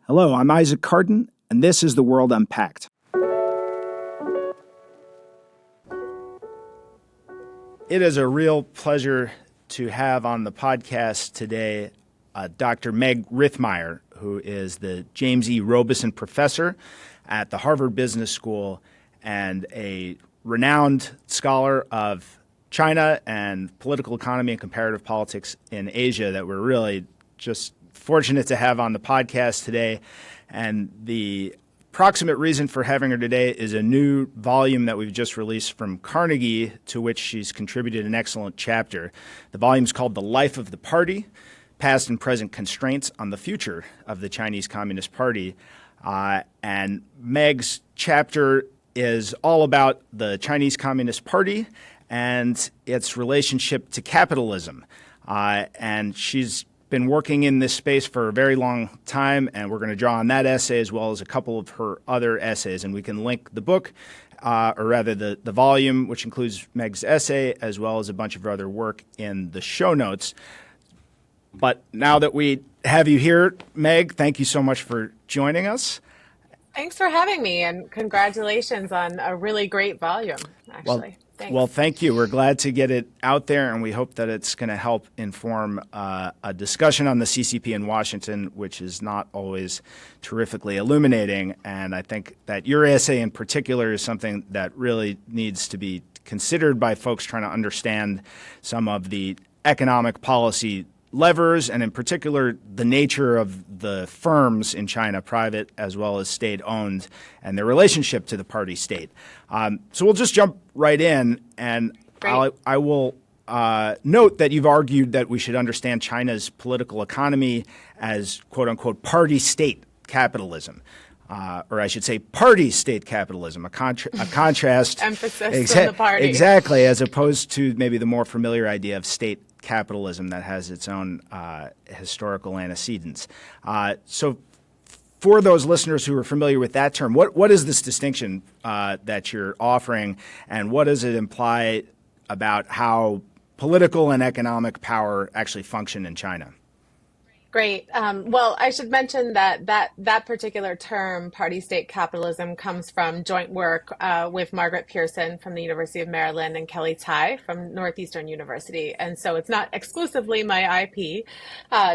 Hello, I'm Isaac Kardon, and this is the World Unpacked. It is a real pleasure to have on the podcast today Dr. Meg Rithmire, who is the James E. Robison Professor at the Harvard Business School and a renowned scholar of China and political economy and comparative politics in Asia that we're really just fortunate to have on the podcast today. And the proximate reason for having her today is a new volume that we've just released from Carnegie, to which she's contributed an excellent chapter. The volume is called The Life of the Party, Past and Present Constraints on the Future of the Chinese Communist Party. And Meg's chapter is all about the Chinese Communist Party and its relationship to capitalism. And she's been working in this space for a very long time, and we're going to draw on that essay as well as a couple of her other essays. And we can link the book, or rather the volume, which includes Meg's essay, as well as a bunch of her other work in the show notes. But now that we have you here, Meg, thank you so much for joining us. Thanks for having me, and congratulations on a really great volume, actually. Thanks. Well, thank you. We're glad to get it out there, and we hope that it's going to help inform a discussion on the CCP in Washington, which is not always terrifically illuminating. And I think that your essay in particular is something that really needs to be considered by folks trying to understand some of the economic policy levers, and in particular, the nature of the firms in China, private as well as state-owned, and their relationship to the party state. So we'll just jump right in, and I will note that you've argued that we should understand China's political economy as, quote-unquote, party-state capitalism. Or I should say party-state capitalism, a contrast. Emphasis on the party. Exactly, as opposed to maybe the more familiar idea of state capitalism that has its own historical antecedents. So for those listeners who are familiar with that term, what is this distinction that you're offering, and what does it imply about how political and economic power actually function in China? Great. Well, I should mention that particular term, party-state capitalism, comes from joint work with Margaret Pearson from the University of Maryland and Kelly Tai from Northeastern University. And so it's not exclusively my IP,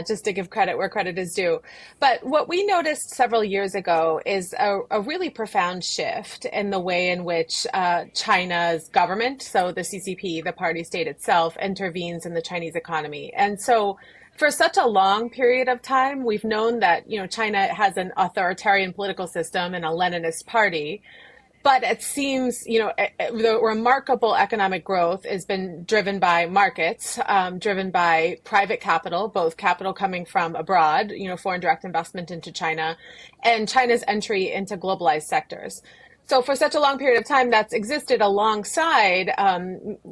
just to give credit where credit is due. But what we noticed several years ago is a really profound shift in the way in which China's government, so the CCP, the party-state itself, intervenes in the Chinese economy. And so for such a long period of time, we've known that, China has an authoritarian political system and a Leninist party. But it seems, the remarkable economic growth has been driven by markets, driven by private capital, both capital coming from abroad, foreign direct investment into China, and China's entry into globalized sectors. So for such a long period of time, that's existed alongside,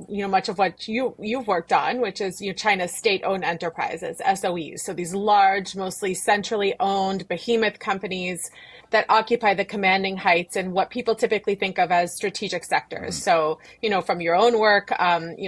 much of what you've worked on, which is China's state-owned enterprises, SOEs. So these large, mostly centrally owned behemoth companies that occupy the commanding heights in what people typically think of as strategic sectors. So, from your own work,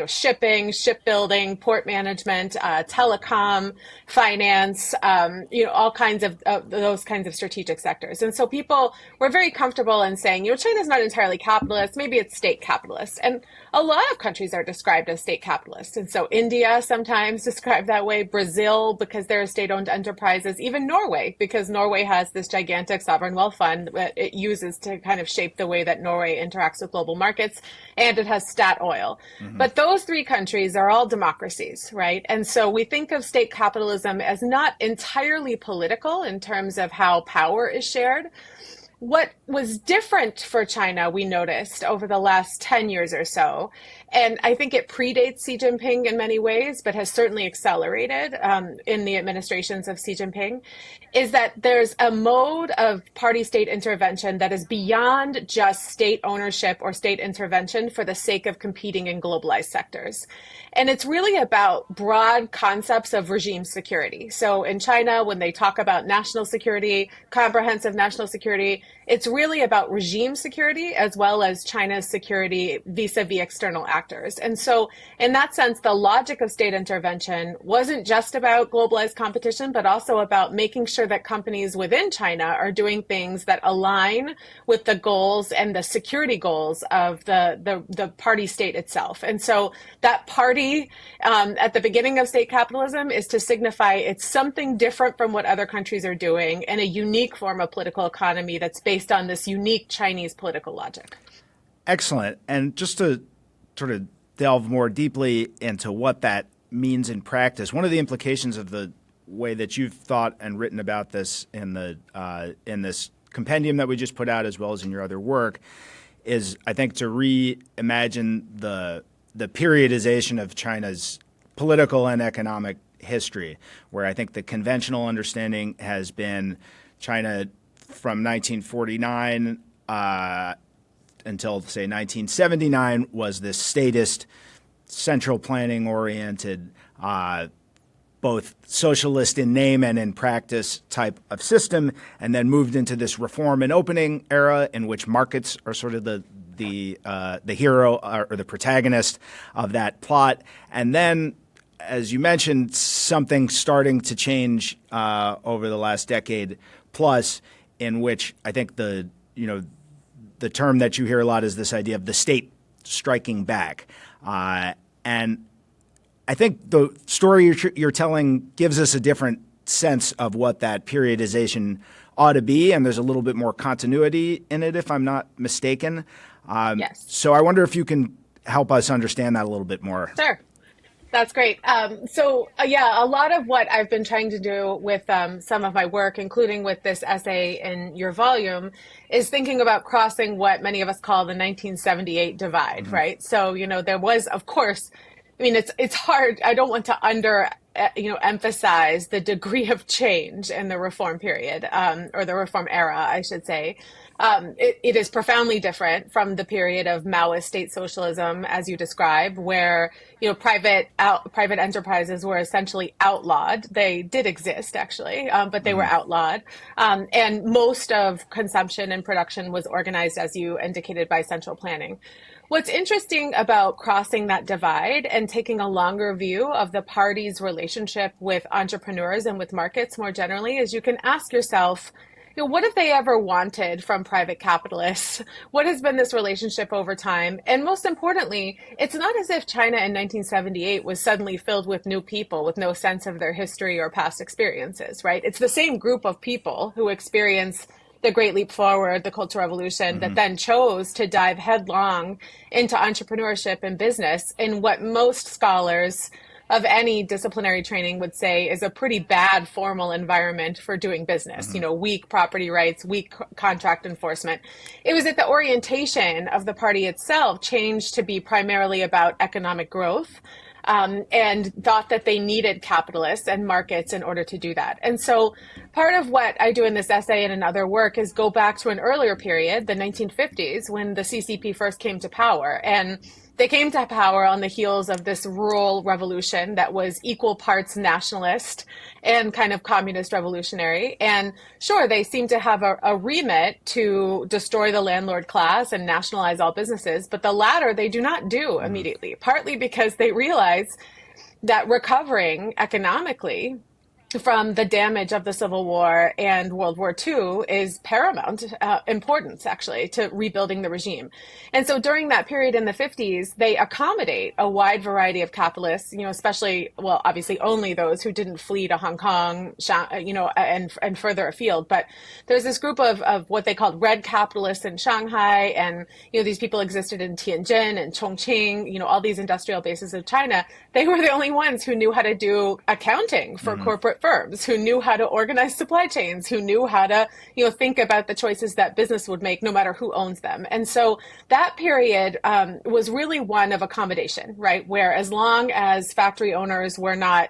shipping, shipbuilding, port management, telecom, finance, all kinds of those kinds of strategic sectors. And so people were very comfortable in saying, China's not entirely capitalist, maybe it's state capitalist. And a lot of countries are described as state capitalist. And so India sometimes described that way, Brazil because they're state-owned enterprises, even Norway, because Norway has this gigantic sovereign wealth fund that it uses to kind of shape the way that Norway interacts with global markets, and it has stat oil. Mm-hmm. But those three countries are all democracies, right? And so we think of state capitalism as not entirely political in terms of how power is shared. What was different for China, we noticed over the last 10 years or so, and I think it predates Xi Jinping in many ways, but has certainly accelerated in the administrations of Xi Jinping, is that there's a mode of party-state intervention that is beyond just state ownership or state intervention for the sake of competing in globalized sectors. And it's really about broad concepts of regime security. So in China, when they talk about national security, comprehensive national security, it's really about regime security as well as China's security vis-a-vis external actors. factors. And so in that sense, the logic of state intervention wasn't just about globalized competition, but also about making sure that companies within China are doing things that align with the goals and the security goals of the party state itself. And so that party at the beginning of state capitalism is to signify it's something different from what other countries are doing and a unique form of political economy that's based on this unique Chinese political logic. Excellent. And just to sort of delve more deeply into what that means in practice, one of the implications of the way that you've thought and written about this in this compendium that we just put out, as well as in your other work, is, I think, to reimagine the periodization of China's political and economic history, where I think the conventional understanding has been China from 1949 until, say, 1979 was this statist, central planning oriented, both socialist in name and in practice type of system, and then moved into this reform and opening era in which markets are sort of the hero or the protagonist of that plot. And then, as you mentioned, something starting to change over the last decade plus, in which I think the term that you hear a lot is this idea of the state striking back. And I think the story you're telling gives us a different sense of what that periodization ought to be, and there's a little bit more continuity in it, if I'm not mistaken. Yes. So I wonder if you can help us understand that a little bit more. Sure. That's great. A lot of what I've been trying to do with some of my work, including with this essay in your volume, is thinking about crossing what many of us call the 1978 divide, right? So, there was, of course, it's hard. I don't want to emphasize the degree of change in the reform period, or the reform era, I should say. It is profoundly different from the period of Maoist state socialism, as you describe, where private enterprises were essentially outlawed. They did exist, actually, but they were outlawed. And most of consumption and production was organized, as you indicated, by central planning. What's interesting about crossing that divide and taking a longer view of the party's relationship with entrepreneurs and with markets more generally is you can ask yourself, what have they ever wanted from private capitalists? What has been this relationship over time? And most importantly, it's not as if China in 1978 was suddenly filled with new people with no sense of their history or past experiences, right? It's the same group of people who experienced the Great Leap Forward, the Cultural Revolution, that then chose to dive headlong into entrepreneurship and business in what most scholars of any disciplinary training would say is a pretty bad formal environment for doing business, weak property rights, weak contract enforcement. It was that the orientation of the party itself changed to be primarily about economic growth, and thought that they needed capitalists and markets in order to do that. And so part of what I do in this essay and in other work is go back to an earlier period, the 1950s, when the CCP first came to power. And they came to power on the heels of this rural revolution that was equal parts nationalist and kind of communist revolutionary. And sure, they seem to have a remit to destroy the landlord class and nationalize all businesses, but the latter they do not do immediately, partly because they realize that recovering economically from the damage of the Civil War and World War II is paramount importance, actually, to rebuilding the regime. And so during that period in the 50s, they accommodate a wide variety of capitalists, especially, well, obviously only those who didn't flee to Hong Kong, and further afield. But there's this group of what they called red capitalists in Shanghai. And, these people existed in Tianjin and Chongqing, all these industrial bases of China. They were the only ones who knew how to do accounting for corporate firms, who knew how to organize supply chains, who knew how to, think about the choices that business would make no matter who owns them. And so that period was really one of accommodation, right? Where as long as factory owners were not,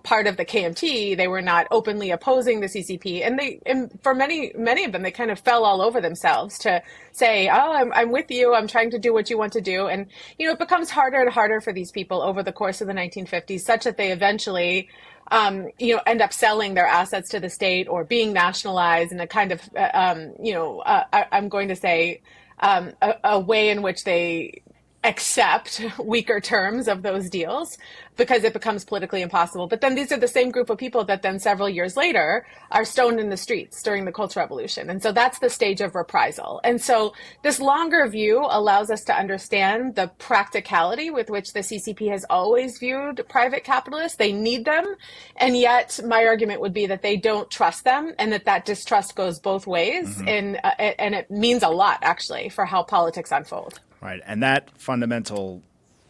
part of the KMT, they were not openly opposing the CCP. And for many of them, they kind of fell all over themselves to say, oh, I'm with you. I'm trying to do what you want to do. And, it becomes harder and harder for these people over the course of the 1950s, such that they eventually end up selling their assets to the state or being nationalized in a kind of, I'm going to say, a way in which they accept weaker terms of those deals because it becomes politically impossible. But then these are the same group of people that then several years later are stoned in the streets during the Cultural Revolution. And so that's the stage of reprisal. And so this longer view allows us to understand the practicality with which the CCP has always viewed private capitalists. They need them. And yet my argument would be that they don't trust them, and that distrust goes both ways. And it means a lot, actually, for how politics unfold. Right. And that fundamental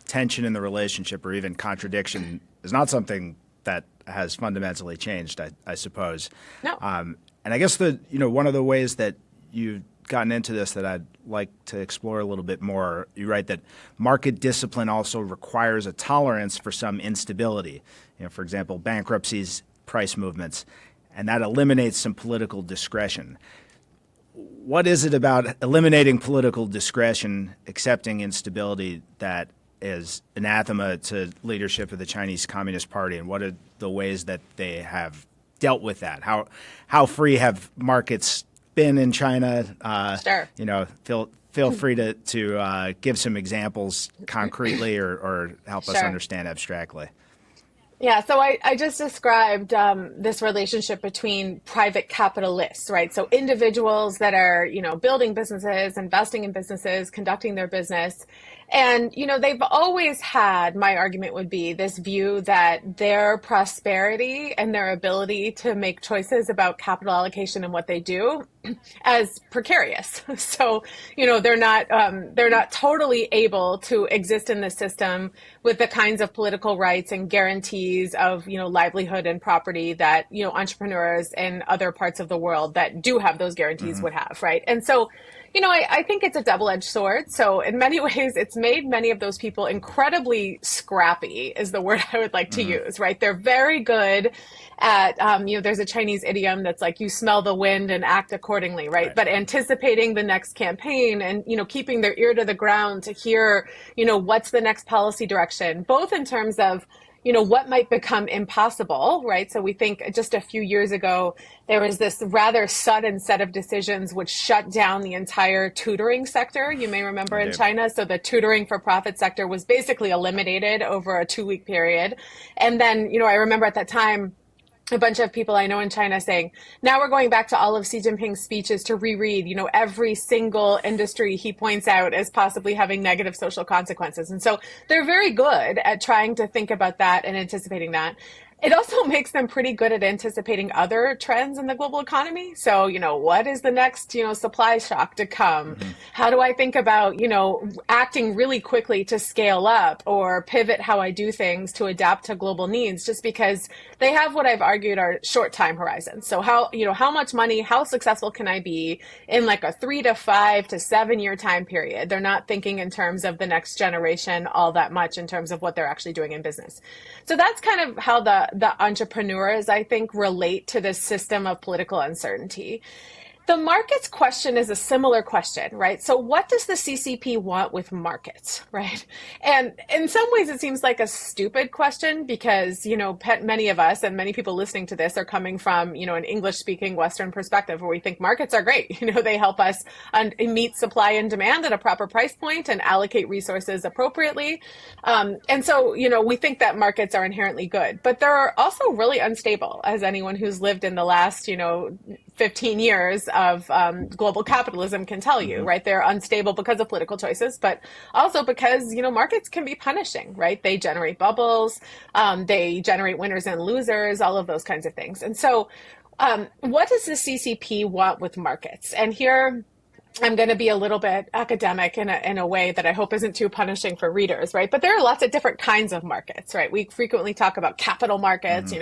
tension in the relationship, or even contradiction, is not something that has fundamentally changed, I suppose. No. And I guess one of the ways that you've gotten into this that I'd like to explore a little bit more, you write that market discipline also requires a tolerance for some instability. For example, bankruptcies, price movements, and that eliminates some political discretion. What is it about eliminating political discretion, accepting instability, that is anathema to leadership of the Chinese Communist Party, and what are the ways that they have dealt with that? How free have markets been in China? Sure. Feel free to give some examples concretely, or help us understand abstractly. Yeah, so I just described this relationship between private capitalists, right? So individuals that are, building businesses, investing in businesses, conducting their business. And, they've always had, my argument would be, this view that their prosperity and their ability to make choices about capital allocation and what they do as precarious. So, they're not totally able to exist in the system with the kinds of political rights and guarantees of, livelihood and property that, entrepreneurs in other parts of the world that do have those guarantees would have, right? And so, I think it's a double-edged sword. So in many ways, it's made many of those people incredibly scrappy, is the word I would like to use, right? They're very good at, there's a Chinese idiom that's like, you smell the wind and act accordingly, right? But anticipating the next campaign and, keeping their ear to the ground to hear, what's the next policy direction, both in terms of, what might become impossible, right? So we think just a few years ago, there was this rather sudden set of decisions which shut down the entire tutoring sector. You may remember in China. So the tutoring for profit sector was basically eliminated over a 2-week period. And then, I remember at that time, a bunch of people I know in China saying, now we're going back to all of Xi Jinping's speeches to reread, every single industry he points out as possibly having negative social consequences. And so they're very good at trying to think about that and anticipating that. It also makes them pretty good at anticipating other trends in the global economy. So, what is the next, supply shock to come? How do I think about, acting really quickly to scale up or pivot how I do things to adapt to global needs, just because they have what I've argued are short time horizons. So how much money, how successful can I be in like a 3 to 5 to 7 year time period? They're not thinking in terms of the next generation all that much in terms of what they're actually doing in business. So that's kind of how the entrepreneurs, I think, relate to this system of political uncertainty. The markets question is a similar question, right? So what does the CCP want with markets, right? And in some ways, it seems like a stupid question because, many of us and many people listening to this are coming from, an English-speaking Western perspective where we think markets are great. They help us meet supply and demand at a proper price point and allocate resources appropriately. And so, we think that markets are inherently good, but they're also really unstable, as anyone who's lived in the last, 15 years of global capitalism can tell you, right? They're unstable because of political choices, but also because, markets can be punishing, right? They generate bubbles, they generate winners and losers, all of those kinds of things. And so what does the CCP want with markets? And here, I'm going to be a little bit academic in a way that I hope isn't too punishing for readers, right? But there are lots of different kinds of markets, right? We frequently talk about capital markets,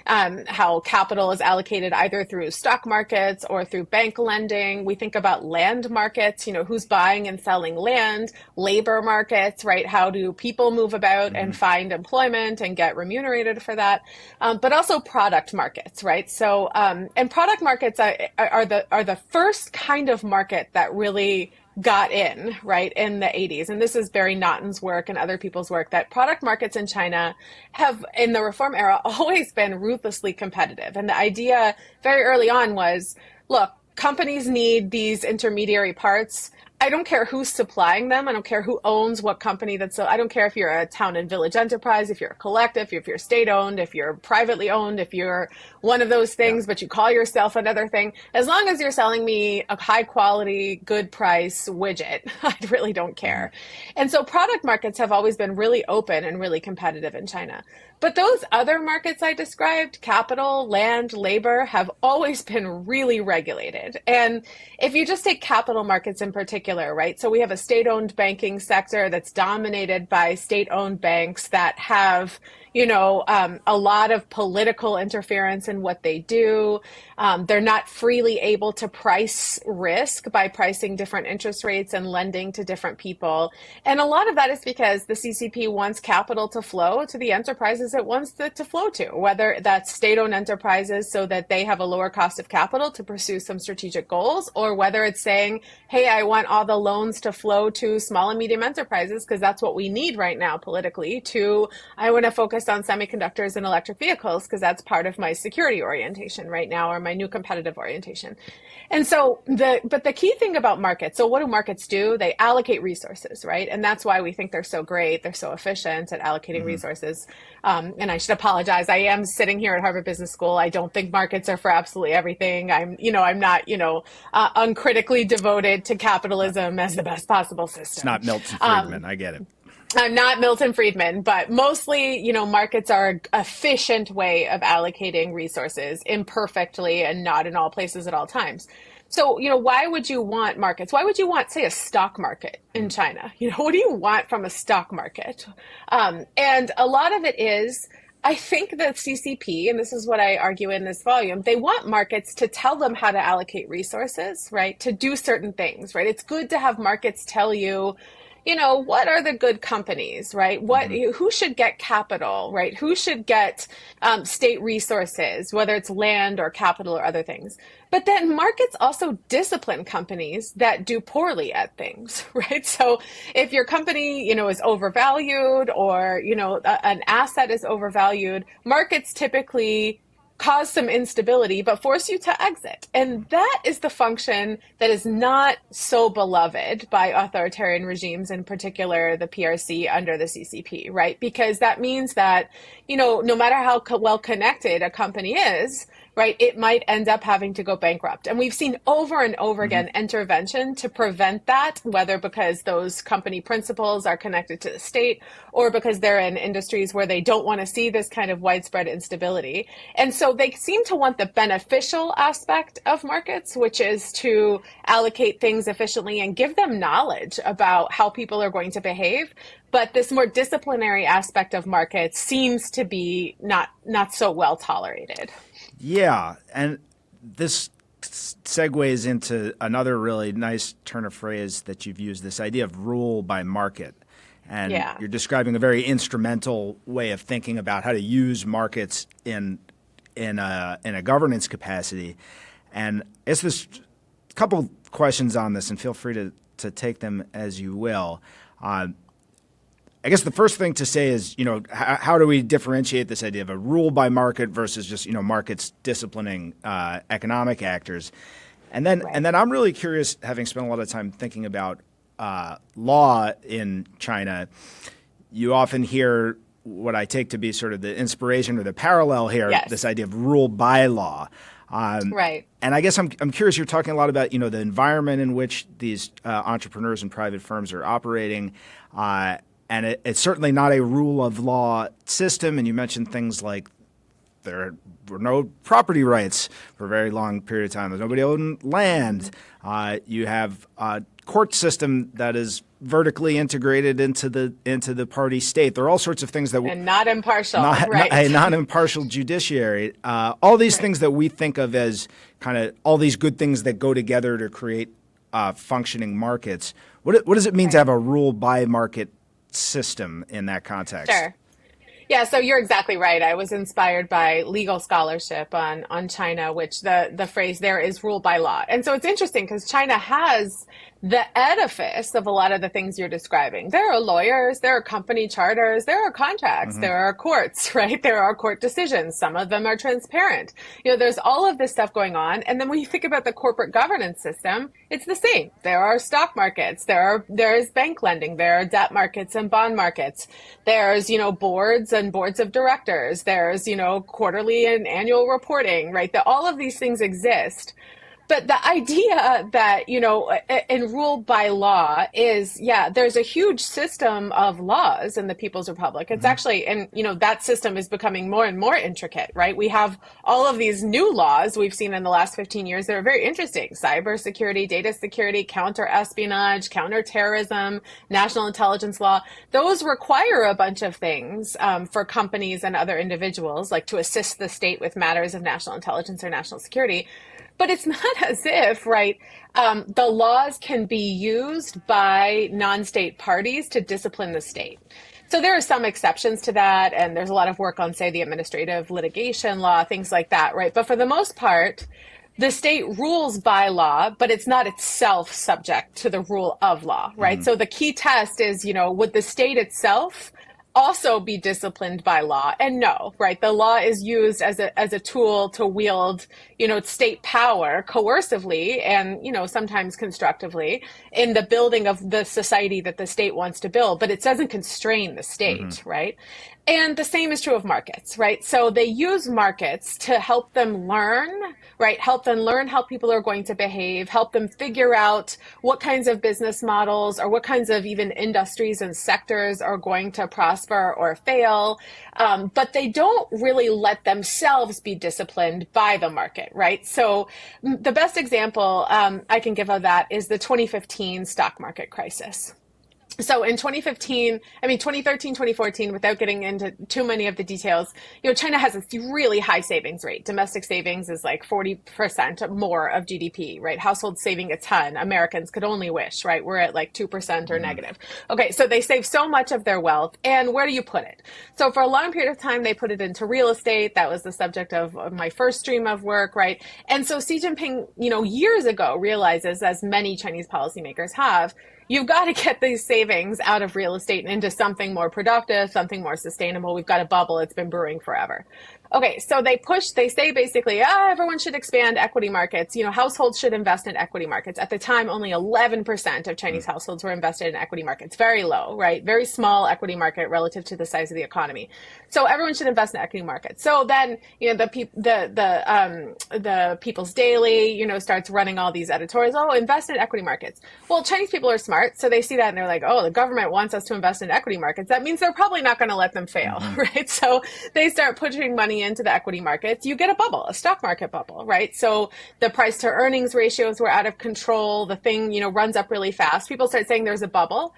how capital is allocated either through stock markets or through bank lending. We think about land markets, who's buying and selling land, labor markets, right? How do people move about and find employment and get remunerated for that? But also product markets, right? So, and product markets are the first kind of market that really got in, right, in the 80s. And this is Barry Naughton's work and other people's work, that product markets in China have, in the reform era, always been ruthlessly competitive. And the idea very early on was, look, companies need these intermediary parts. I don't care who's supplying them. I don't care who owns what company that's so I don't care if you're a town and village enterprise, if you're a collective, if you're state owned, if you're privately owned, if you're one of those Yeah. things, but you call yourself another thing. As long as you're selling me a high quality, good price widget, I really don't care. And so product markets have always been really open and really competitive in China. But those other markets I described, capital, land, labor, have always been really regulated. And if you just take capital markets in particular, right? So we have a state-owned banking sector that's dominated by state-owned banks that have, a lot of political interference in what they do. They're not freely able to price risk by pricing different interest rates and lending to different people. And a lot of that is because the CCP wants capital to flow to the enterprises it wants it to flow to, whether that's state-owned enterprises so that they have a lower cost of capital to pursue some strategic goals, or whether it's saying, hey, I want all the loans to flow to small and medium enterprises because that's what we need right now politically, to I want to focus on semiconductors and electric vehicles because that's part of my security orientation right now, or my new competitive orientation. And so the key thing about markets, so what do markets do? They allocate resources, right? And that's why we think they're so great. They're so efficient at allocating resources. And I should apologize. I am sitting here at Harvard Business School. I don't think markets are for absolutely everything. I'm not, uncritically devoted to capitalism as the best possible system. It's not Milton Friedman. I get it. I'm not Milton Friedman, but mostly, markets are an efficient way of allocating resources imperfectly and not in all places at all times. So, why would you want markets? Why would you want, say, a stock market in China? What do you want from a stock market? And a lot of it is, I think that CCP, and this is what I argue in this volume, they want markets to tell them how to allocate resources, right? To do certain things, right? It's good to have markets tell you, what are the good companies, right? Who should get capital, right? Who should get state resources, whether it's land or capital or other things. But then markets also discipline companies that do poorly at things, right? So if your company, is overvalued, or, an asset is overvalued, markets typically cause some instability, but force you to exit. And that is the function that is not so beloved by authoritarian regimes, in particular the PRC under the CCP, right? Because that means that, no matter how well connected a company is, right, it might end up having to go bankrupt. And we've seen over and over again intervention to prevent that, whether because those company principles are connected to the state or because they're in industries where they don't want to see this kind of widespread instability. And so they seem to want the beneficial aspect of markets, which is to allocate things efficiently and give them knowledge about how people are going to behave. But this more disciplinary aspect of markets seems to be not so well tolerated. Yeah, and this segues into another really nice turn of phrase that you've used, this idea of rule by market. And you're describing a very instrumental way of thinking about how to use markets in a governance capacity. And it's this couple questions on this, and feel free to take them as you will. I guess the first thing to say is, how do we differentiate this idea of a rule by market versus just, markets disciplining economic actors? And then I'm really curious, having spent a lot of time thinking about law in China, you often hear what I take to be sort of the inspiration or the parallel here, this idea of rule by law. Right. And I guess I'm curious, you're talking a lot about, the environment in which these entrepreneurs and private firms are operating. And it's certainly not a rule of law system. And you mentioned things like there were no property rights for a very long period of time. There's nobody owned land. You have a court system that is vertically integrated into the party state. There are all sorts of things that and not impartial, a non-impartial judiciary. All these things that we think of as kind of all these good things that go together to create functioning markets. What does it mean to have a rule by market system in that context? Sure. Yeah, so you're exactly right. I was inspired by legal scholarship on China, which the phrase there is rule by law. And so it's interesting because China has the edifice of a lot of the things you're describing. There are lawyers, there are company charters, there are contracts, there are courts, right? There are court decisions. Some of them are transparent. There's all of this stuff going on. And then when you think about the corporate governance system, it's the same. There are stock markets, there is bank lending, there are debt markets and bond markets. There's, boards and boards of directors. There's, quarterly and annual reporting, right? That all of these things exist. But the idea that, in rule by law is, yeah, there's a huge system of laws in the People's Republic. It's actually, and, that system is becoming more and more intricate, right? We have all of these new laws we've seen in the last 15 years that are very interesting. Cybersecurity, data security, counter-espionage, counter-terrorism, national intelligence law. Those require a bunch of things for companies and other individuals, like to assist the state with matters of national intelligence or national security. But it's not as if, right, the laws can be used by non-state parties to discipline the state. So there are some exceptions to that, and there's a lot of work on, say, the administrative litigation law, things like that, right? But for the most part, the state rules by law, but it's not itself subject to the rule of law, right? So the key test is, would the state itself also be disciplined by law? And no, right? The law is used as a tool to wield, state power coercively and, sometimes constructively in the building of the society that the state wants to build, but it doesn't constrain the state, right? And the same is true of markets, right? So they use markets to help them learn, right? Help them learn how people are going to behave, help them figure out what kinds of business models or what kinds of even industries and sectors are going to prosper or fail. But they don't really let themselves be disciplined by the market, right? So the best example I can give of that is the 2015 stock market crisis. So in 2013, 2014, without getting into too many of the details, China has a really high savings rate. Domestic savings is like 40% more of GDP, right? Households saving a ton. Americans could only wish, right? We're at like 2% or negative. Okay, so they save so much of their wealth. And where do you put it? So for a long period of time, they put it into real estate. That was the subject of my first stream of work, right? And so Xi Jinping, years ago realizes, as many Chinese policymakers have, you've got to get these savings out of real estate and into something more productive, something more sustainable. We've got a bubble. It's been brewing forever. Okay, so they say basically, everyone should expand equity markets. Households should invest in equity markets. At the time, only 11% of Chinese households were invested in equity markets. Very low, right? Very small equity market relative to the size of the economy. So everyone should invest in equity markets. So then, the People's Daily, starts running all these editorials. Oh, invest in equity markets. Well, Chinese people are smart, so they see that and they're like, oh, the government wants us to invest in equity markets. That means they're probably not going to let them fail, right? So they start pushing money into the equity markets. You get a bubble, a stock market bubble, right? So the price to earnings ratios were out of control. The thing, runs up really fast. People start saying there's a bubble.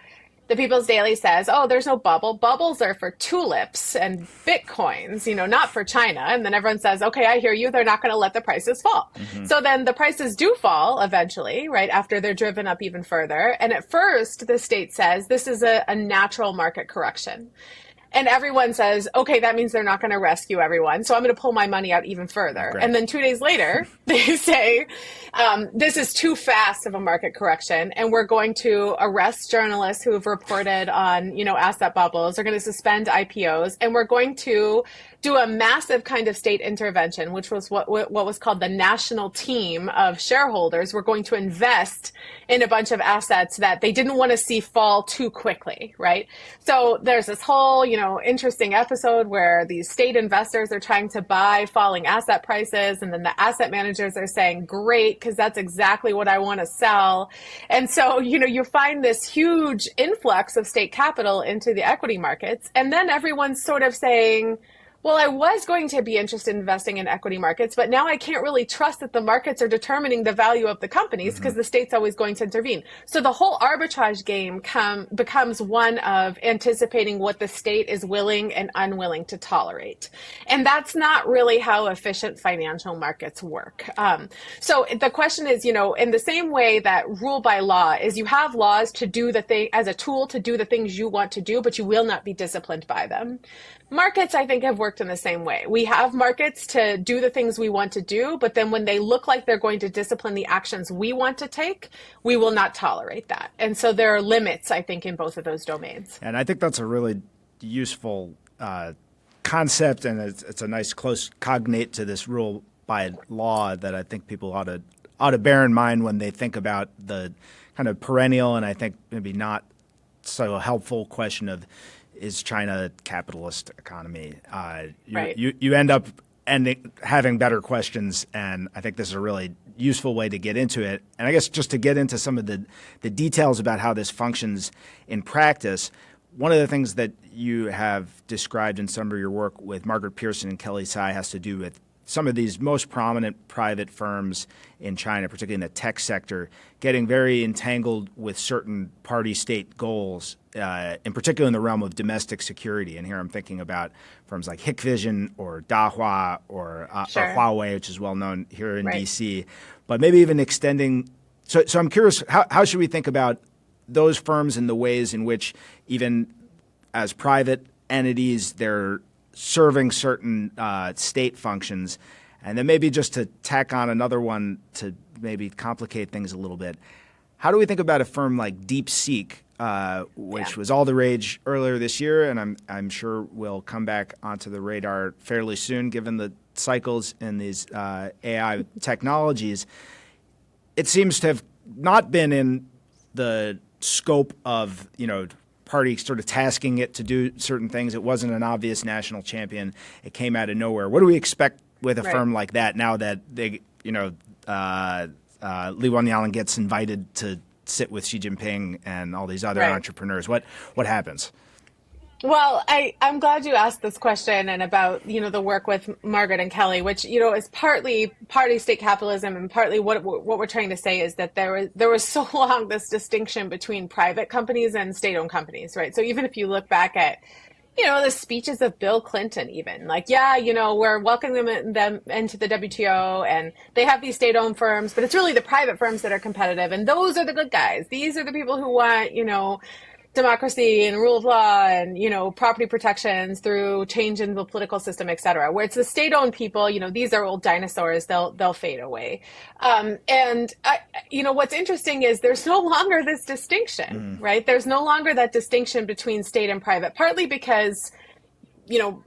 The People's Daily says, oh, there's no bubble. Bubbles are for tulips and bitcoins, not for China. And then everyone says, okay, I hear you. They're not going to let the prices fall. So then the prices do fall eventually, right, after they're driven up even further. And at first, the state says this is a natural market correction. And everyone says, okay, that means they're not going to rescue everyone. So I'm going to pull my money out even further. Great. And then 2 days later, they say, this is too fast of a market correction. And we're going to arrest journalists who have reported on, asset bubbles. We're going to suspend IPOs. And we're going to do a massive kind of state intervention, which was what was called the national team of shareholders. We're going to invest in a bunch of assets that they didn't want to see fall too quickly, right? So there's this whole, interesting episode where these state investors are trying to buy falling asset prices, and then the asset managers are saying, great, because that's exactly what I want to sell. And so, you find this huge influx of state capital into the equity markets, and then everyone's sort of saying, Well, I was going to be interested in investing in equity markets, but now I can't really trust that the markets are determining the value of the companies because the state's always going to intervene. So the whole arbitrage game becomes one of anticipating what the state is willing and unwilling to tolerate. And that's not really how efficient financial markets work. So the question is, in the same way that rule by law is you have laws to do the thing as a tool to do the things you want to do, but you will not be disciplined by them. Markets, I think, have worked in the same way. We have markets to do the things we want to do, but then when they look like they're going to discipline the actions we want to take, we will not tolerate that. And so there are limits, I think, in both of those domains. And I think that's a really useful concept, and it's a nice close cognate to this rule by law that I think people ought to bear in mind when they think about the kind of perennial and I think maybe not so helpful question of, is China a capitalist economy? Right. You end up having better questions, and I think this is a really useful way to get into it. And I guess just to get into some of the details about how this functions in practice, one of the things that you have described in some of your work with Margaret Pearson and Kelly Tsai has to do with some of these most prominent private firms in China, particularly in the tech sector, getting very entangled with certain party-state goals, in particular in the realm of domestic security. And here I'm thinking about firms like Hikvision or Dahua or Huawei, which is well known here in D.C., but maybe even extending. So I'm curious, how should we think about those firms and the ways in which even as private entities, they're serving certain state functions? And then maybe just to tack on another one to maybe complicate things a little bit, how do we think about a firm like DeepSeek, which was all the rage earlier this year, and I'm sure will come back onto the radar fairly soon given the cycles in these AI technologies? It seems to have not been in the scope of, party sort of tasking it to do certain things. It wasn't an obvious national champion. It came out of nowhere. What do we expect with a firm like that now that they, Li Wenliang gets invited to sit with Xi Jinping and all these other entrepreneurs? What happens? Well, I'm glad you asked this question and about, the work with Margaret and Kelly, which, is partly party-state capitalism, and partly what we're trying to say is that there was so long this distinction between private companies and state-owned companies, right? So even if you look back at, the speeches of Bill Clinton, even we're welcoming them into the WTO, and they have these state-owned firms, but it's really the private firms that are competitive, and those are the good guys. These are the people who want, democracy and rule of law and, property protections through change in the political system, et cetera. Where it's the state-owned people, these are old dinosaurs, they'll fade away. What's interesting is there's no longer this distinction, right? There's no longer that distinction between state and private, partly because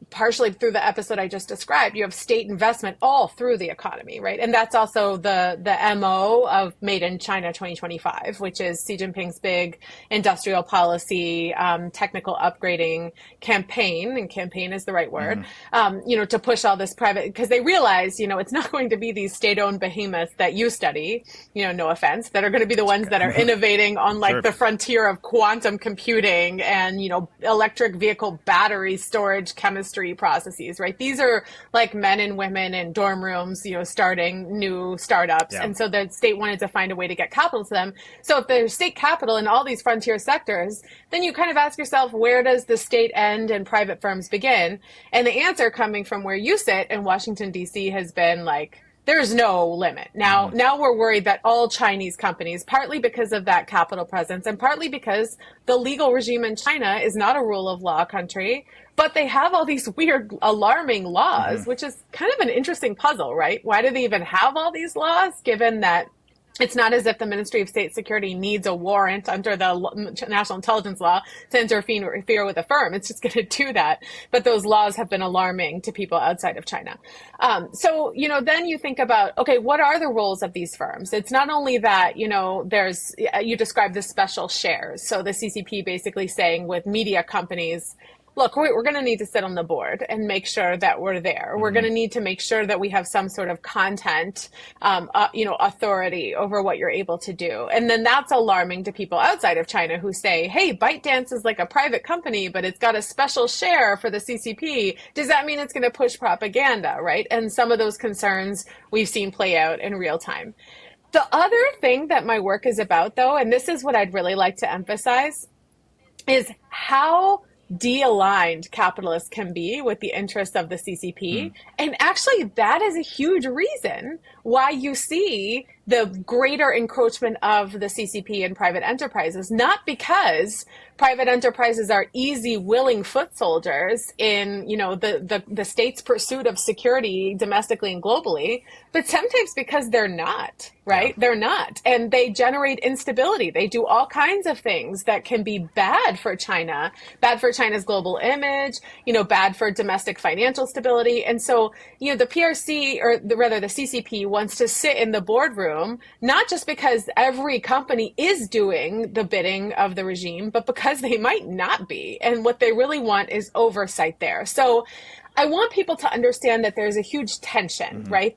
partially through the episode I just described, you have state investment all through the economy, right? And that's also the MO of Made in China 2025, which is Xi Jinping's big industrial policy, technical upgrading campaign, and campaign is the right word, to push all this private, because they realize, it's not going to be these state-owned behemoths that you study, no offense, that are going to be the ones that are innovating on the frontier of quantum computing and, electric vehicle battery storage chemistry processes, right? These are like men and women in dorm rooms, starting new startups. And so the state wanted to find a way to get capital to them. So if there's state capital in all these frontier sectors, then you kind of ask yourself, where does the state end and private firms begin? And the answer coming from where you sit in Washington, D.C. has been there's no limit. Now we're worried that all Chinese companies, partly because of that capital presence and partly because the legal regime in China is not a rule of law country, but they have all these weird, alarming laws, which is kind of an interesting puzzle, right? Why do they even have all these laws, given that it's not as if the Ministry of State Security needs a warrant under the national intelligence law to interfere with a firm. It's just going to do that. But those laws have been alarming to people outside of China. So, then you think about, okay, what are the roles of these firms? It's not only that, you describe the special shares. So the CCP basically saying with media companies, look, we're going to need to sit on the board and make sure that we're there. We're going to need to make sure that we have some sort of content, authority over what you're able to do. And then that's alarming to people outside of China who say, hey, ByteDance is like a private company, but it's got a special share for the CCP. Does that mean it's going to push propaganda, right? And some of those concerns we've seen play out in real time. The other thing that my work is about, though, and this is what I'd really like to emphasize, is how de-aligned capitalists can be with the interests of the CCP. And actually, that is a huge reason why you see the greater encroachment of the CCP in private enterprises, not because private enterprises are easy, willing foot soldiers in, the state's pursuit of security domestically and globally, but sometimes because they're not, right? Yeah. They're not. And they generate instability. They do all kinds of things that can be bad for China, bad for China's global image, bad for domestic financial stability. And so, the PRC, or the CCP, wants to sit in the boardroom, not just because every company is doing the bidding of the regime, but because they might not be. And what they really want is oversight there. So I want people to understand that there's a huge tension, right?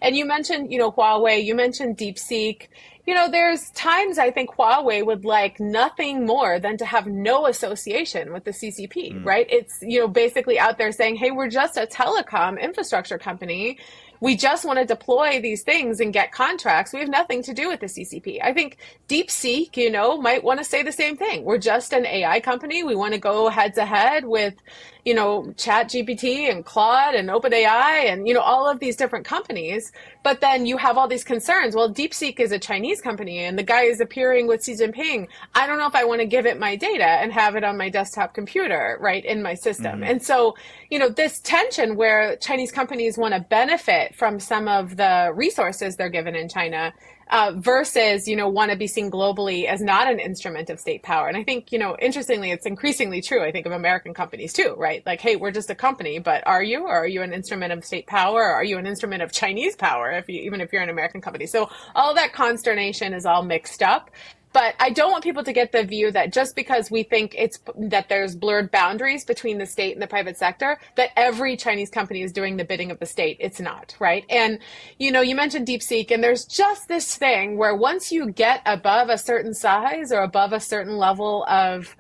And you mentioned, Huawei, you mentioned DeepSeek. There's times I think Huawei would like nothing more than to have no association with the CCP, right? It's, basically out there saying, hey, we're just a telecom infrastructure company. We just want to deploy these things and get contracts. We have nothing to do with the CCP. I think DeepSeek, might want to say the same thing. We're just an AI company. We want to go head to head with, ChatGPT and Claude and OpenAI and, all of these different companies. But then you have all these concerns. Well, DeepSeek is a Chinese company and the guy is appearing with Xi Jinping. I don't know if I want to give it my data and have it on my desktop computer, right, in my system. And so, this tension where Chinese companies want to benefit from some of the resources they're given in China, versus, want to be seen globally as not an instrument of state power. And I think, interestingly, it's increasingly true, I think, of American companies too, right? Like, hey, we're just a company, but are you? Or are you an instrument of state power? Or are you an instrument of Chinese power, even if you're an American company? So all that consternation is all mixed up. But I don't want people to get the view that just because we think that there's blurred boundaries between the state and the private sector, that every Chinese company is doing the bidding of the state. It's not, right? And, you mentioned DeepSeek, and there's just this thing where once you get above a certain size or above a certain level of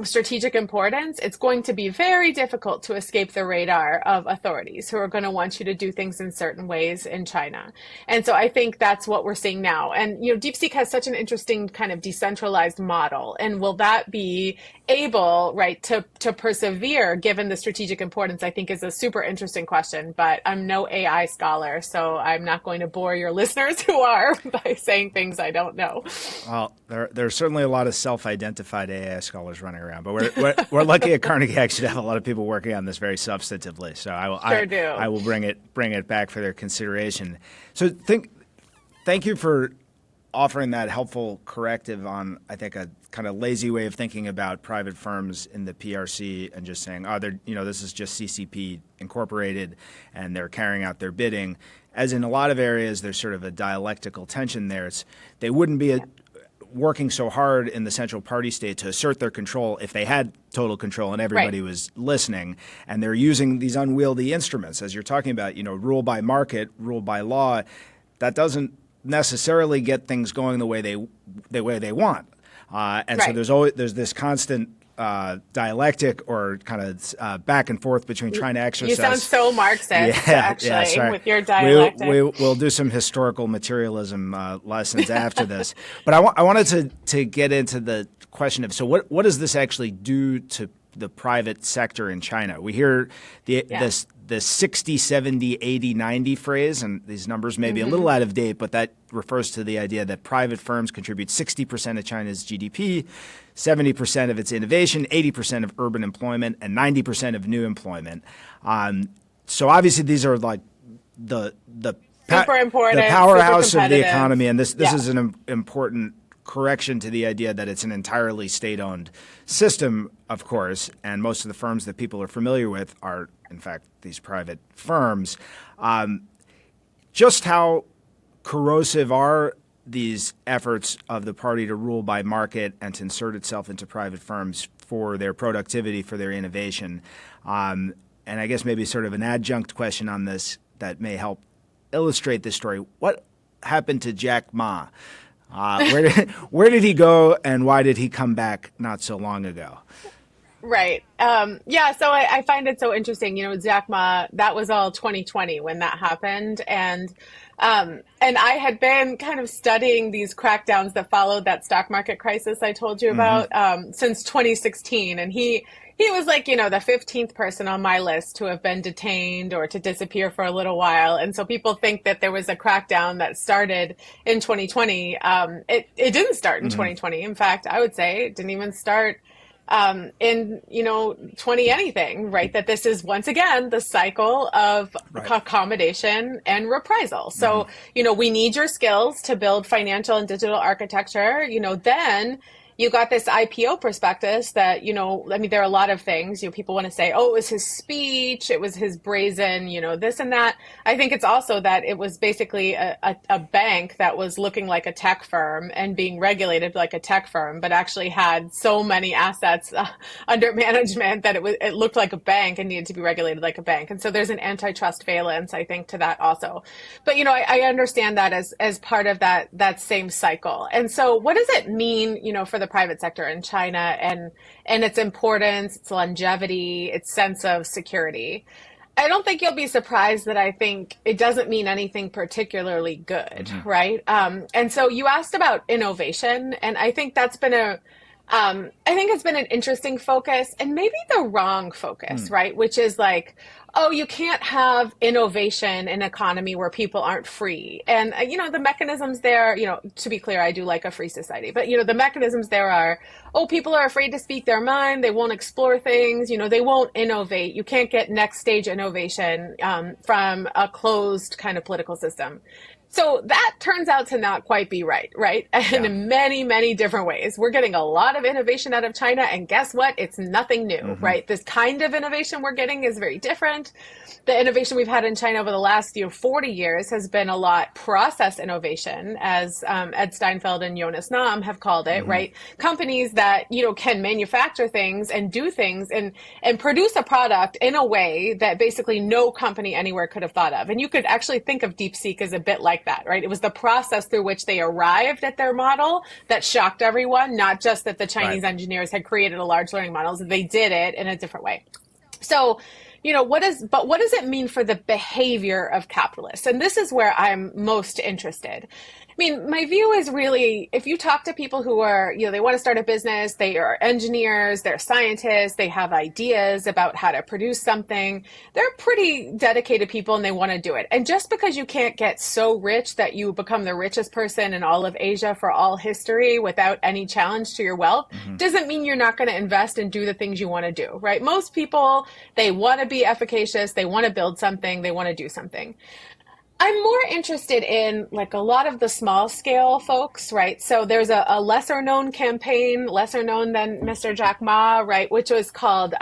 strategic importance, it's going to be very difficult to escape the radar of authorities who are going to want you to do things in certain ways in China. And so I think that's what we're seeing now. And, DeepSeek has such an interesting kind of decentralized model. And will that be able, right, to persevere given the strategic importance, I think is a super interesting question. But I'm no AI scholar, so I'm not going to bore your listeners who are by saying things I don't know. Well, there's certainly a lot of self-identified AI scholars running around, but we're lucky at Carnegie actually to have a lot of people working on this very substantively. So I will bring it back for their consideration. So thank you for offering that helpful corrective on, I think, a kind of lazy way of thinking about private firms in the PRC and just saying, this is just CCP incorporated and they're carrying out their bidding. As in a lot of areas, there's sort of a dialectical tension there. They wouldn't be working so hard in the central party state to assert their control if they had total control and everybody was listening. And they're using these unwieldy instruments, as you're talking about, rule by market, rule by law. That doesn't necessarily get things going the way they want. So there's this constant dialectic or kind of back and forth between trying to exercise. You sound so Marxist, with your dialectic. We'll do some historical materialism lessons after this. But I wanted to get into the question of, so what does this actually do to the private sector in China? We hear this 60, 70, 80, 90 phrase, and these numbers may be a little out of date, but that refers to the idea that private firms contribute 60% of China's GDP, 70% of its innovation, 80% of urban employment, and 90% of new employment. So obviously these are like the super important, the powerhouse of the economy, and this is an important correction to the idea that it's an entirely state-owned system, of course, and most of the firms that people are familiar with are, in fact, these private firms. Just how corrosive are these efforts of the party to rule by market and to insert itself into private firms for their productivity, for their innovation. And I guess maybe sort of an adjunct question on this that may help illustrate this story. What happened to Jack Ma? Where did he go, and why did he come back not so long ago? Right. Yeah. So I find it so interesting. Jack Ma, that was all 2020 when that happened. And I had been kind of studying these crackdowns that followed that stock market crisis I told you about since 2016. And he was like, the 15th person on my list to have been detained or to disappear for a little while. And so people think that there was a crackdown that started in 2020. It didn't start in 2020. In fact, I would say it didn't even start in 20 anything, right? That this is once again the cycle of accommodation and reprisal. So, we need your skills to build financial and digital architecture. Then you got this IPO prospectus that, there are a lot of things, people want to say, oh, it was his speech, it was his brazen, this and that. I think it's also that it was basically a bank that was looking like a tech firm and being regulated like a tech firm, but actually had so many assets under management that it looked like a bank and needed to be regulated like a bank. And so there's an antitrust valence, I think, to that also. But, I understand that as part of that same cycle. And so what does it mean, for the private sector in China and its importance, its longevity, its sense of security? I don't think you'll be surprised that I think it doesn't mean anything particularly good, right? And so you asked about innovation, and I think that's been it's been an interesting focus and maybe the wrong focus, right? Which is like, oh, you can't have innovation in an economy where people aren't free. And, the mechanisms there, to be clear, I do like a free society, but, the mechanisms there are, oh, people are afraid to speak their mind. They won't explore things. They won't innovate. You can't get next stage innovation from a closed kind of political system. So that turns out to not quite be right? And in many, many different ways. We're getting a lot of innovation out of China, and guess what? It's nothing new, right? This kind of innovation we're getting is very different. The innovation we've had in China over the last 40 years has been a lot process innovation, as Ed Steinfeld and Jonas Nahm have called it, right? Companies that, can manufacture things and do things and produce a product in a way that basically no company anywhere could have thought of. And you could actually think of DeepSeek as a bit like that, right? It was the process through which they arrived at their model that shocked everyone, not just that the Chinese engineers had created a large learning model, they did it in a different way. So, what does it mean for the behavior of capitalists? And this is where I'm most interested. My view is really, if you talk to people who are, they want to start a business, they are engineers, they're scientists, they have ideas about how to produce something, they're pretty dedicated people and they want to do it. And just because you can't get so rich that you become the richest person in all of Asia for all history without any challenge to your wealth, doesn't mean you're not going to invest and do the things you want to do, right? Most people, they want to be efficacious, they want to build something, they want to do something. I'm more interested in like a lot of the small scale folks, right? So there's a lesser known campaign, lesser known than Mr. Jack Ma, right? Which was called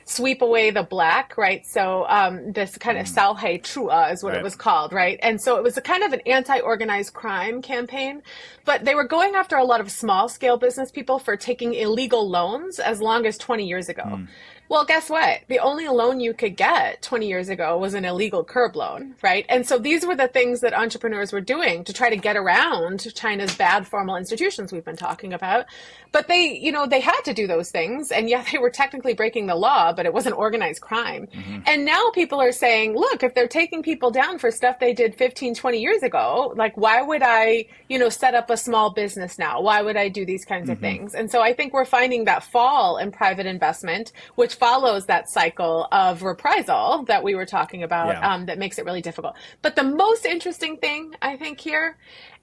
Sweep Away the Black, right? So this kind of 扫黑除恶 is what it was called, right? And so it was a kind of an anti-organized crime campaign, but they were going after a lot of small scale business people for taking illegal loans as long as 20 years ago. Well, guess what? The only loan you could get 20 years ago was an illegal curb loan, right? And so these were the things that entrepreneurs were doing to try to get around China's bad formal institutions we've been talking about. But they, they had to do those things. And yeah, they were technically breaking the law, but it wasn't organized crime. And now people are saying, look, if they're taking people down for stuff they did 15, 20 years ago, like, why would I, set up a small business now? Why would I do these kinds of things? And so I think we're finding that fall in private investment, which follows that cycle of reprisal that we were talking about, that makes it really difficult. But the most interesting thing, I think, here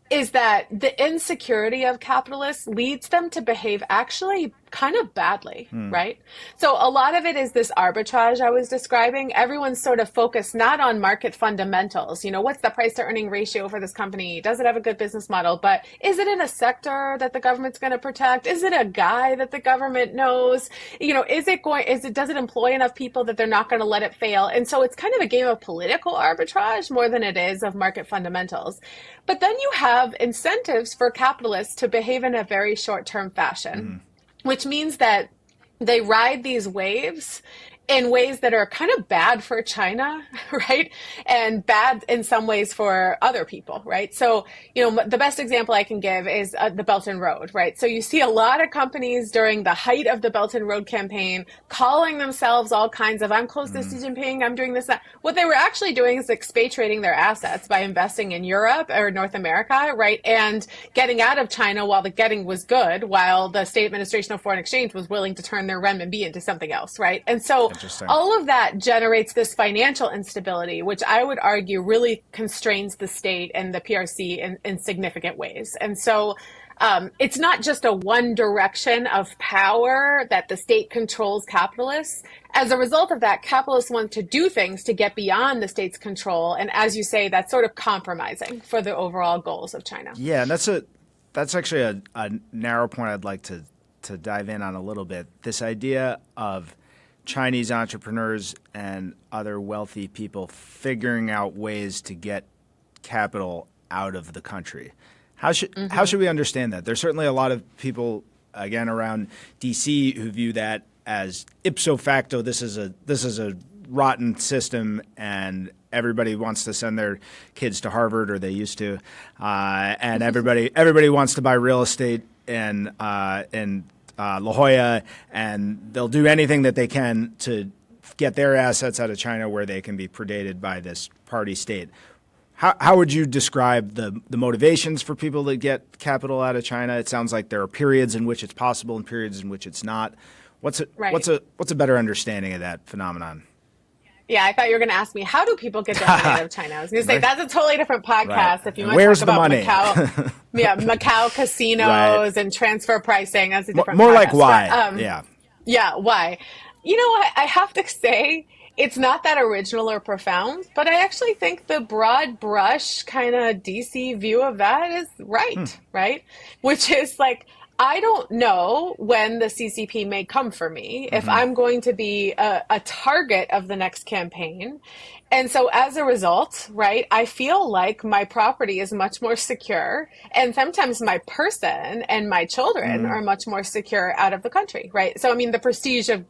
is that the insecurity of capitalists leads them to behave actually kind of badly, right? So a lot of it is this arbitrage I was describing. Everyone's sort of focused not on market fundamentals. What's the price to earning ratio for this company? Does it have a good business model? But is it in a sector that the government's going to protect? Is it a guy that the government knows? Does it employ enough people that they're not going to let it fail? And so it's kind of a game of political arbitrage more than it is of market fundamentals. But then you have incentives for capitalists to behave in a very short-term fashion. Which means that they ride these waves in ways that are kind of bad for China, right? And bad in some ways for other people, right? So, the best example I can give is the Belt and Road, right? So you see a lot of companies during the height of the Belt and Road campaign calling themselves all kinds of, I'm close to Xi Jinping, I'm doing this, that. What they were actually doing is expatriating their assets by investing in Europe or North America, right? And getting out of China while the getting was good, while the State Administration of Foreign Exchange was willing to turn their renminbi into something else, right? And so all of that generates this financial instability, which I would argue really constrains the state and the PRC in significant ways. And so it's not just a one direction of power that the state controls capitalists. As a result of that, capitalists want to do things to get beyond the state's control. And as you say, that's sort of compromising for the overall goals of China. Yeah, and that's actually a narrow point I'd like to dive in on a little bit. This idea of Chinese entrepreneurs and other wealthy people figuring out ways to get capital out of the country. How should we understand that? There's certainly a lot of people, again, around D.C. who view that as ipso facto. This is a rotten system, and everybody wants to send their kids to Harvard, or they used to, and everybody wants to buy real estate in La Jolla, and they'll do anything that they can to get their assets out of China where they can be predated by this party state. How would you describe the motivations for people to get capital out of China? It sounds like there are periods in which it's possible and periods in which it's not. What's a better understanding of that phenomenon? Yeah, I thought you were going to ask me, how do people get their money out of China? I was going to say, that's a totally different podcast. Right. If you want Where's to the talk about money? Macau casinos Right. and transfer pricing, that's a different More podcast. like why? Yeah, why? I have to say, it's not that original or profound, but I actually think the broad brush kind of DC view of that is right? Which is like, I don't know when the CCP may come for me, if I'm going to be a target of the next campaign. And so as a result, right, I feel like my property is much more secure. And sometimes my person and my children are much more secure out of the country, right? So, I mean, the prestige of,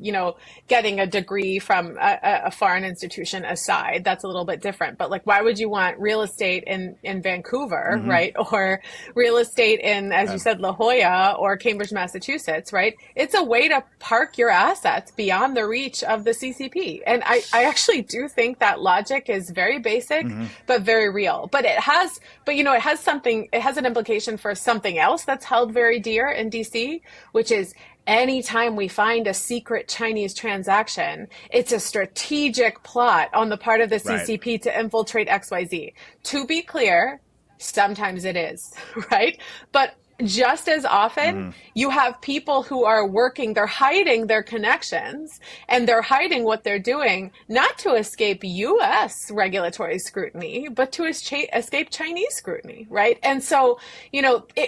getting a degree from a foreign institution aside, that's a little bit different. But like, why would you want real estate in Vancouver, right? Or real estate in, as you said, La Jolla or Cambridge, Massachusetts, right? It's a way to park your assets beyond the reach of the CCP. And I actually do think that logic is very basic, but very real. But it has an implication for something else that's held very dear in DC, which is anytime we find a secret Chinese transaction, it's a strategic plot on the part of the CCP to infiltrate XYZ. To be clear, sometimes it is, right? But just as often, you have people who are working, they're hiding their connections and they're hiding what they're doing, not to escape US regulatory scrutiny, but to escape Chinese scrutiny, right? And so,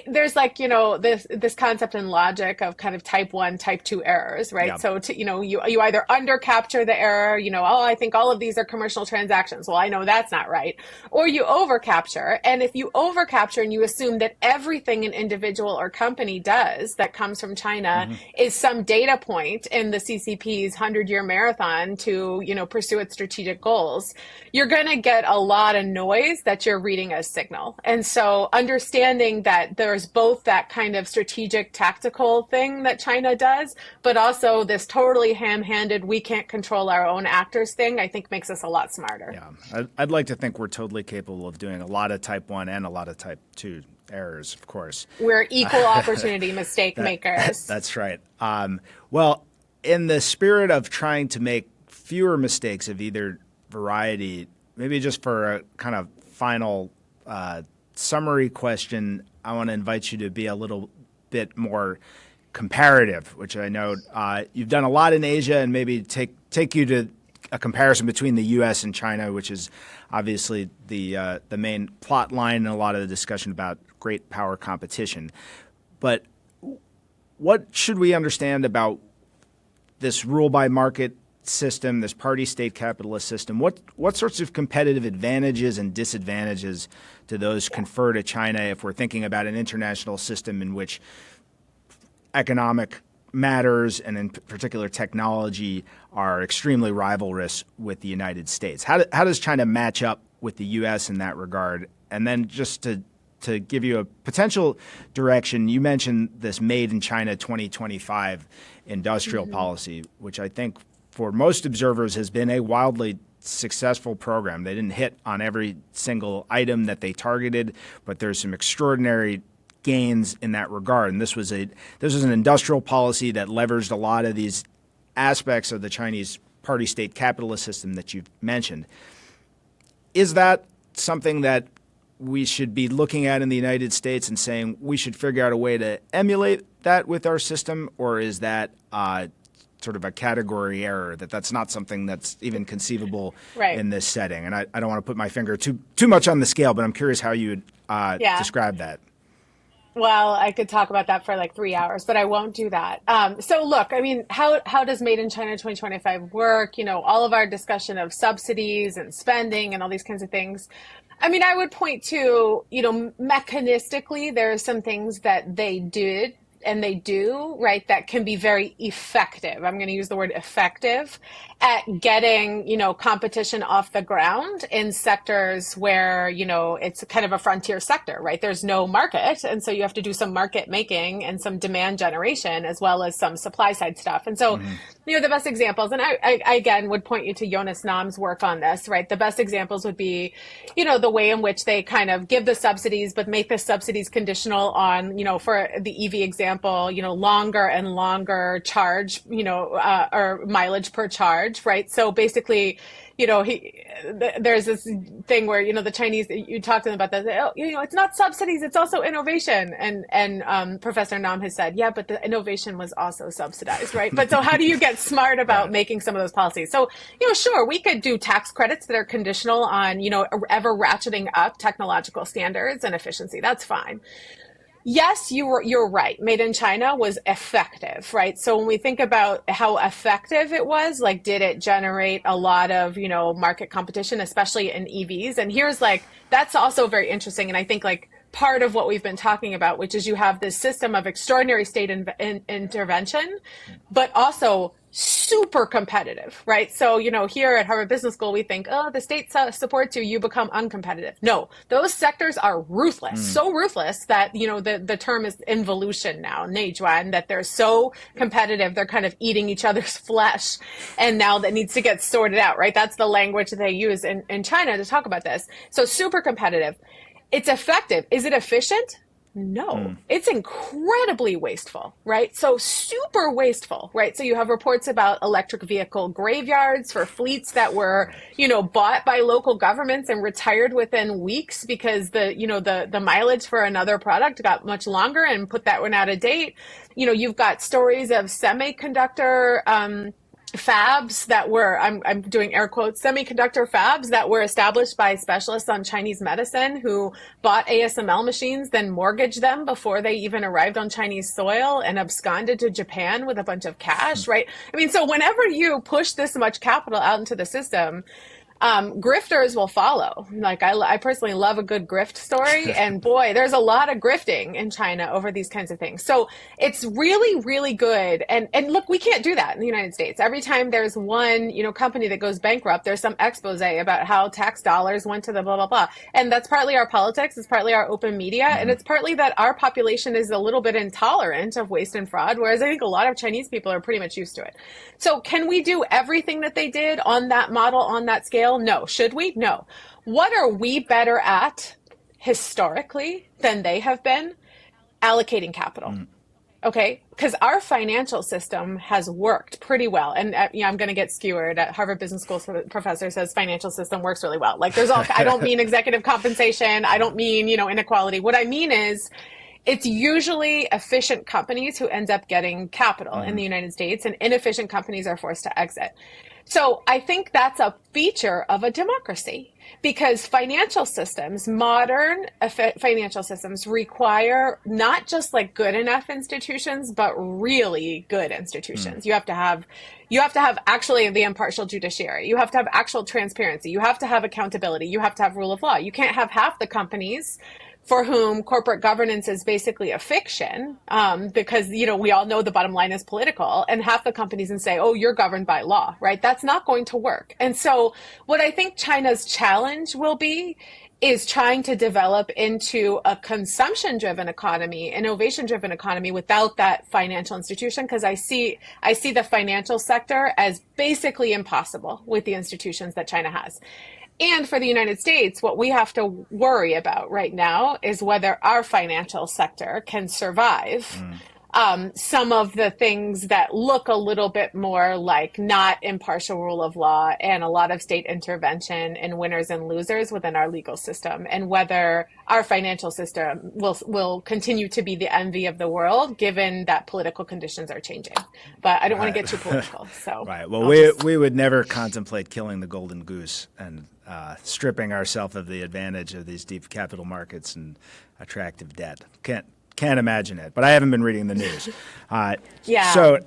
there's like, this concept in logic of kind of type 1, type 2 errors, right? Yeah. So, you either under capture the error, I think all of these are commercial transactions. Well, I know that's not right. Or you over capture. And if you over capture and you assume that everything an individual or company does that comes from China is some data point in the CCP's 100-year marathon to, pursue its strategic goals, you're going to get a lot of noise that you're reading as signal. And so understanding that there's both that kind of strategic tactical thing that China does, but also this totally ham-handed, we can't control our own actors thing, I think makes us a lot smarter. Yeah, I'd like to think we're totally capable of doing a lot of type 1 and a lot of type 2 errors, of course. We're equal opportunity mistake makers. That's right. Well, in the spirit of trying to make fewer mistakes of either variety, maybe just for a kind of final summary question, I want to invite you to be a little bit more comparative, which I know you've done a lot in Asia, and maybe take you to a comparison between the U.S. and China, which is obviously the main plot line in a lot of the discussion about great power competition. But what should we understand about this rule by market system, this party-state capitalist system? What sorts of competitive advantages and disadvantages do those confer to China if we're thinking about an international system in which economic matters, and in particular technology, are extremely rivalrous with the United States. How does China match up with the U.S. in that regard? And then just to give you a potential direction, you mentioned this Made in China 2025 industrial policy, which I think for most observers has been a wildly successful program. They didn't hit on every single item that they targeted, but there's some extraordinary gains in that regard. And this was an industrial policy that leveraged a lot of these aspects of the Chinese party-state capitalist system that you've mentioned. Is that something that we should be looking at in the United States and saying we should figure out a way to emulate that with our system, or is that sort of a category error, that's not something that's even conceivable in this setting? And I don't want to put my finger too much on the scale, but I'm curious how you would describe that. Well, I could talk about that for like 3 hours, but I won't do that. So look, I mean, how does Made in China 2025 work? You know, all of our discussion of subsidies and spending and all these kinds of things. I mean, I would point to, you know, mechanistically, there are some things that they did and they do, right, that can be very effective. I'm going to use the word effective at getting, you know, competition off the ground in sectors where, you know, it's kind of a frontier sector, right? There's no market. And so you have to do some market making and some demand generation as well as some supply side stuff. And so, you know, the best examples, and I again would point you to Jonas Nam's work on this, right? The best examples would be, you know, the way in which they kind of give the subsidies, but make the subsidies conditional on, you know, for the EV example, you know, longer and longer charge, you know, or mileage per charge, right? So basically, you know, there's this thing where, you know, the Chinese, you talk to them about that, oh, you know, it's not subsidies, it's also innovation. And Professor Nam has said, yeah, but the innovation was also subsidized, right? But so how do you get smart about making some of those policies? So, you know, sure, we could do tax credits that are conditional on, you know, ever ratcheting up technological standards and efficiency. That's fine. Yes, you're right. Made in China was effective, right? So when we think about how effective it was, like, did it generate a lot of, you know, market competition, especially in EVs? And here's like, that's also very interesting. And I think like part of what we've been talking about, which is you have this system of extraordinary state intervention, but also super competitive, right? So, you know, here at Harvard Business School, we think, oh, the state supports you, you become uncompetitive. No, those sectors are ruthless, so ruthless that, you know, the term is involution now, Neijuan, that they're so competitive, they're kind of eating each other's flesh. And now that needs to get sorted out, right? That's the language that they use in China to talk about this. So super competitive. It's effective. Is it efficient? No, it's incredibly wasteful, right? So super wasteful, right? So you have reports about electric vehicle graveyards for fleets that were, you know, bought by local governments and retired within weeks because the mileage for another product got much longer and put that one out of date. You know, you've got stories of semiconductor, fabs that were, I'm doing air quotes, semiconductor fabs that were established by specialists on Chinese medicine who bought ASML machines, then mortgaged them before they even arrived on Chinese soil and absconded to Japan with a bunch of cash, right? I mean, so whenever you push this much capital out into the system, grifters will follow. Like I personally love a good grift story, and boy, there's a lot of grifting in China over these kinds of things. So it's really, really good. And look, we can't do that in the United States. Every time there's one, you know, company that goes bankrupt, there's some expose about how tax dollars went to the blah, blah, blah. And that's partly our politics. It's partly our open media. And it's partly that our population is a little bit intolerant of waste and fraud, whereas I think a lot of Chinese people are pretty much used to it. So can we do everything that they did on that model, on that scale? No. Should we? No. What are we better at historically than they have been? Allocating capital. Okay, because our financial system has worked pretty well. And you know, I'm going to get skewered at Harvard Business School. So the professor says financial system works really well. Like there's all, I don't mean executive compensation. I don't mean, you know, inequality. What I mean is it's usually efficient companies who end up getting capital in the United States, and inefficient companies are forced to exit. So I think that's a feature of a democracy, because financial systems, modern financial systems, require not just like good enough institutions, but really good institutions. You have to have actually the impartial judiciary. You have to have actual transparency. You have to have accountability. You have to have rule of law. You can't have half the companies for whom corporate governance is basically a fiction, because, we all know the bottom line is political, and half the companies and say, oh, you're governed by law, right? That's not going to work. And so what I think China's challenge will be is trying to develop into a consumption-driven economy, innovation-driven economy without that financial institution, because I see the financial sector as basically impossible with the institutions that China has. And for the United States, what we have to worry about right now is whether our financial sector can survive some of the things that look a little bit more like not impartial rule of law and a lot of state intervention and winners and losers within our legal system, and whether our financial system will continue to be the envy of the world given that political conditions are changing. But I don't want to get too political. So right. Well, we would never contemplate killing the golden goose and stripping ourselves of the advantage of these deep capital markets and attractive debt. Can't imagine it, but I haven't been reading the news. Yeah. So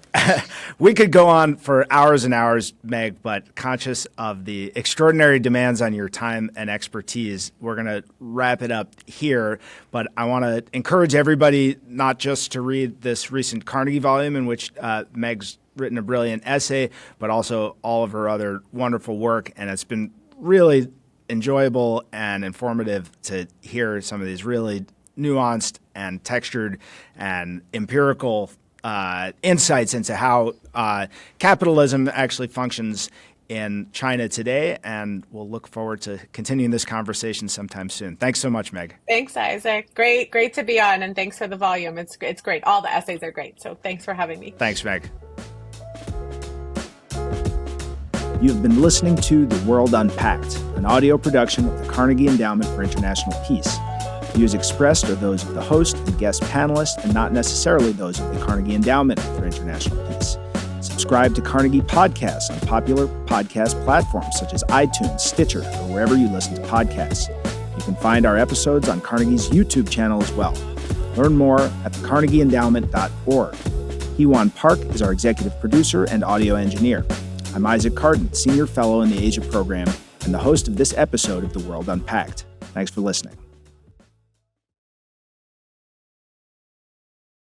we could go on for hours and hours, Meg, but conscious of the extraordinary demands on your time and expertise, we're going to wrap it up here. But I want to encourage everybody not just to read this recent Carnegie volume in which Meg's written a brilliant essay, but also all of her other wonderful work. And it's been really enjoyable and informative to hear some of these really nuanced and textured and empirical insights into how capitalism actually functions in China today. And we'll look forward to continuing this conversation sometime soon. Thanks so much, Meg. Thanks, Isaac. Great to be on, and thanks for the volume. It's great. All the essays are great. So thanks for having me. Thanks, Meg. You've been listening to The World Unpacked, an audio production of the Carnegie Endowment for International Peace. Views expressed are those of the host and guest panelists and not necessarily those of the Carnegie Endowment for International Peace. Subscribe to Carnegie podcasts on popular podcast platforms such as iTunes, Stitcher, or wherever you listen to podcasts. You can find our episodes on Carnegie's YouTube channel as well. Learn more at thecarnegieendowment.org. Heewon Park is our executive producer and audio engineer. I'm Isaac Kardon, Senior Fellow in the Asia Program and the host of this episode of The World Unpacked. Thanks for listening.